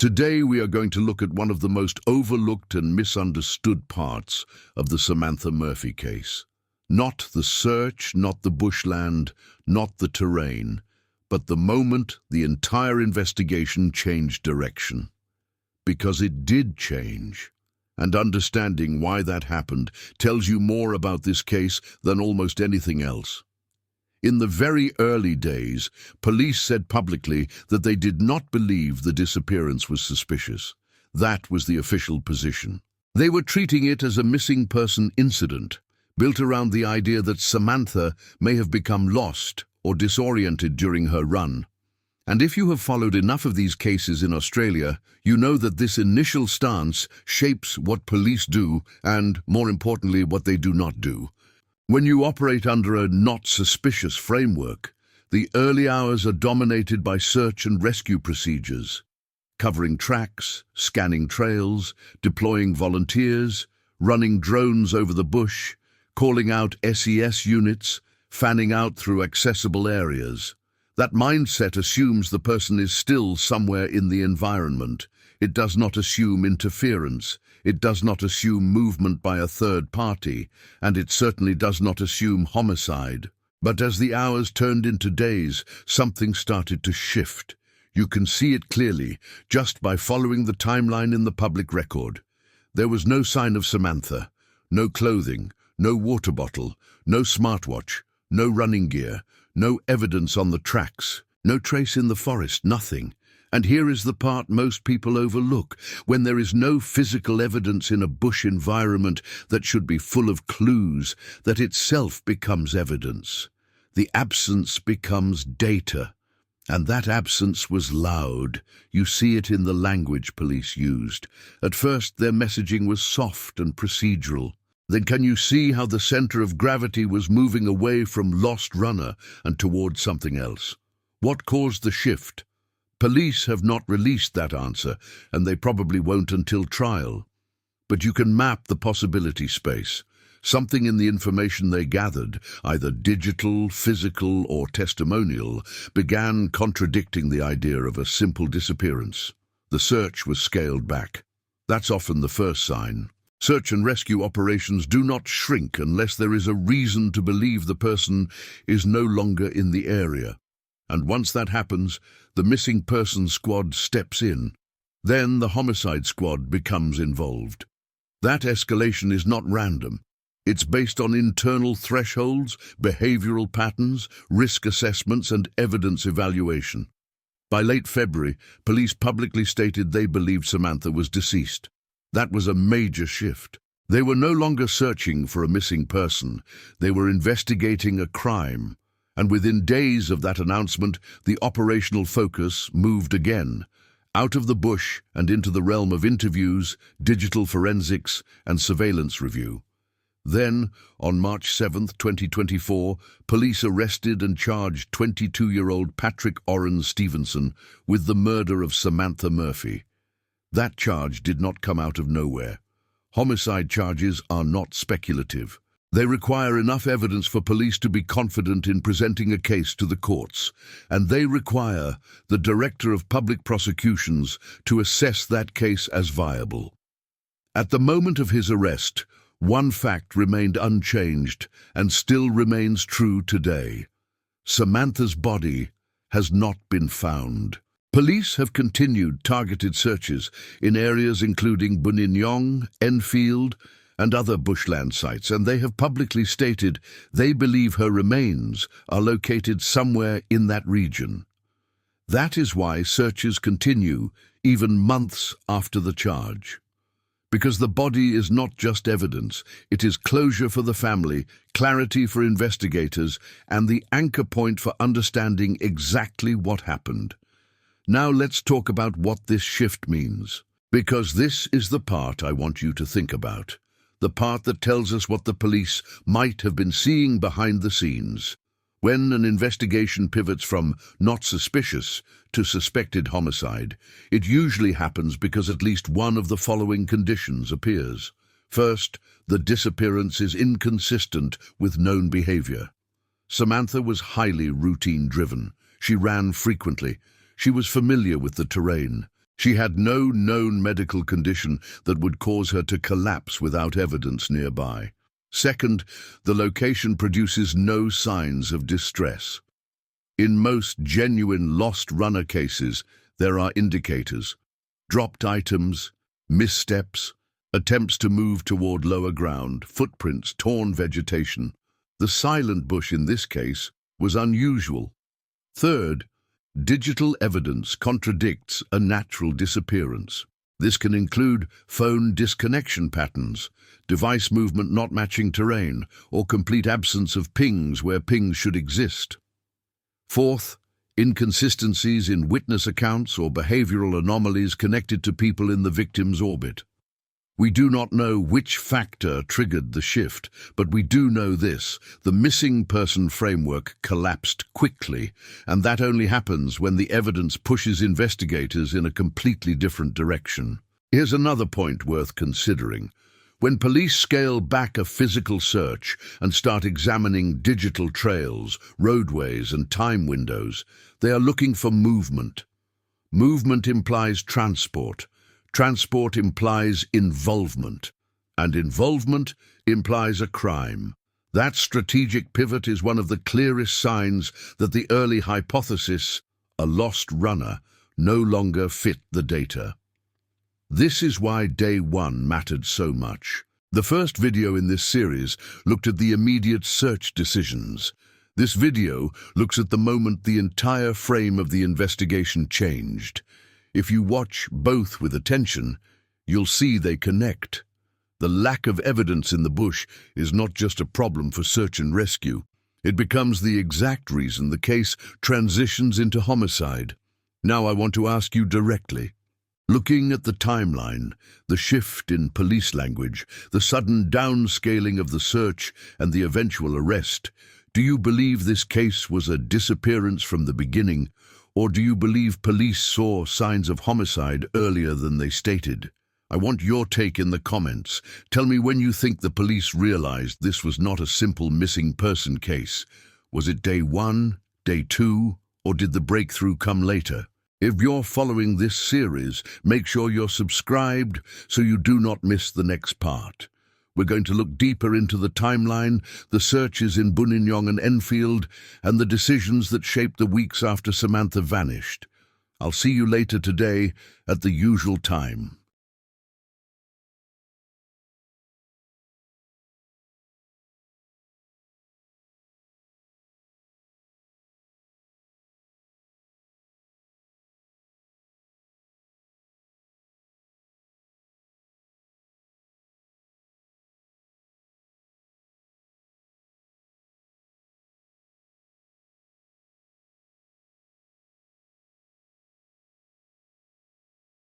Today we are going to look at one of the most overlooked and misunderstood parts of the Samantha Murphy case. Not the search, not the bushland, not the terrain, but the moment the entire investigation changed direction. Because it did change. And understanding why that happened tells you more about this case than almost anything else. In the very early days, police said publicly that they did not believe the disappearance was suspicious. That was the official position. They were treating it as a missing person incident, built around the idea that Samantha may have become lost or disoriented during her run. And if you have followed enough of these cases in Australia, you know that this initial stance shapes what police do and, more importantly, what they do not do. When you operate under a not suspicious framework, the early hours are dominated by search and rescue procedures, covering tracks, scanning trails, deploying volunteers, running drones over the bush, calling out SES units, fanning out through accessible areas. That mindset assumes the person is still somewhere in the environment. It does not assume interference. It does not assume movement by a third party, and it certainly does not assume homicide. But as the hours turned into days, something started to shift. You can see it clearly, just by following the timeline in the public record. There was no sign of Samantha, no clothing, no water bottle, no smartwatch, no running gear, no evidence on the tracks, no trace in the forest, nothing. And here is the part most people overlook. When there is no physical evidence in a bush environment that should be full of clues, that itself becomes evidence. The absence becomes data. And that absence was loud. You see it in the language police used. At first, their messaging was soft and procedural. Then can you see how the center of gravity was moving away from lost runner and towards something else? What caused the shift? Police have not released that answer, and they probably won't until trial. But you can map the possibility space. Something in the information they gathered, either digital, physical, or testimonial, began contradicting the idea of a simple disappearance. The search was scaled back. That's often the first sign. Search and rescue operations do not shrink unless there is a reason to believe the person is no longer in the area. And once that happens, the missing person squad steps in. Then the homicide squad becomes involved. That escalation is not random. It's based on internal thresholds, behavioral patterns, risk assessments, and evidence evaluation. By late February, police publicly stated they believed Samantha was deceased. That was a major shift. They were no longer searching for a missing person. They were investigating a crime. And within days of that announcement, the operational focus moved again, out of the bush and into the realm of interviews, digital forensics, and surveillance review. Then, on March 7, 2024, police arrested and charged 22-year-old Patrick Oren Stevenson with the murder of Samantha Murphy. That charge did not come out of nowhere. Homicide charges are not speculative. They require enough evidence for police to be confident in presenting a case to the courts, and they require the Director of Public Prosecutions to assess that case as viable. At the moment of his arrest, one fact remained unchanged and still remains true today. Samantha's body has not been found. Police have continued targeted searches in areas including Buninyong, Enfield, and other bushland sites, and they have publicly stated they believe her remains are located somewhere in that region. That is why searches continue even months after the charge. Because the body is not just evidence, it is closure for the family, clarity for investigators, and the anchor point for understanding exactly what happened. Now let's talk about what this shift means, because this is the part I want you to think about, the part that tells us what the police might have been seeing behind the scenes. When an investigation pivots from not suspicious to suspected homicide, it usually happens because at least one of the following conditions appears. First, the disappearance is inconsistent with known behavior. Samantha was highly routine-driven. She ran frequently. She was familiar with the terrain. She had no known medical condition that would cause her to collapse without evidence nearby. Second, the location produces no signs of distress. In most genuine lost runner cases, there are indicators: dropped items, missteps, attempts to move toward lower ground, footprints, torn vegetation. The silent bush in this case was unusual. Third, digital evidence contradicts a natural disappearance. This can include phone disconnection patterns, device movement not matching terrain, or complete absence of pings where pings should exist. Fourth, inconsistencies in witness accounts or behavioral anomalies connected to people in the victim's orbit. We do not know which factor triggered the shift, but we do know this: the missing person framework collapsed quickly, and that only happens when the evidence pushes investigators in a completely different direction. Here's another point worth considering. When police scale back a physical search and start examining digital trails, roadways, and time windows, they are looking for movement. Movement implies transport. Transport implies involvement, and involvement implies a crime. That strategic pivot is one of the clearest signs that the early hypothesis, a lost runner, no longer fit the data. This is why day one mattered so much. The first video in this series looked at the immediate search decisions. This video looks at the moment the entire frame of the investigation changed. If you watch both with attention, you'll see they connect. The lack of evidence in the bush is not just a problem for search and rescue. It becomes the exact reason the case transitions into homicide. Now I want to ask you directly. Looking at the timeline, the shift in police language, the sudden downscaling of the search and the eventual arrest, do you believe this case was a disappearance from the beginning, or do you believe police saw signs of homicide earlier than they stated? I want your take in the comments. Tell me when you think the police realized this was not a simple missing person case. Was it day one, day two, or did the breakthrough come later? If you're following this series, make sure you're subscribed so you do not miss the next part. We're going to look deeper into the timeline, the searches in Buninyong and Enfield, and the decisions that shaped the weeks after Samantha vanished. I'll see you later today at the usual time.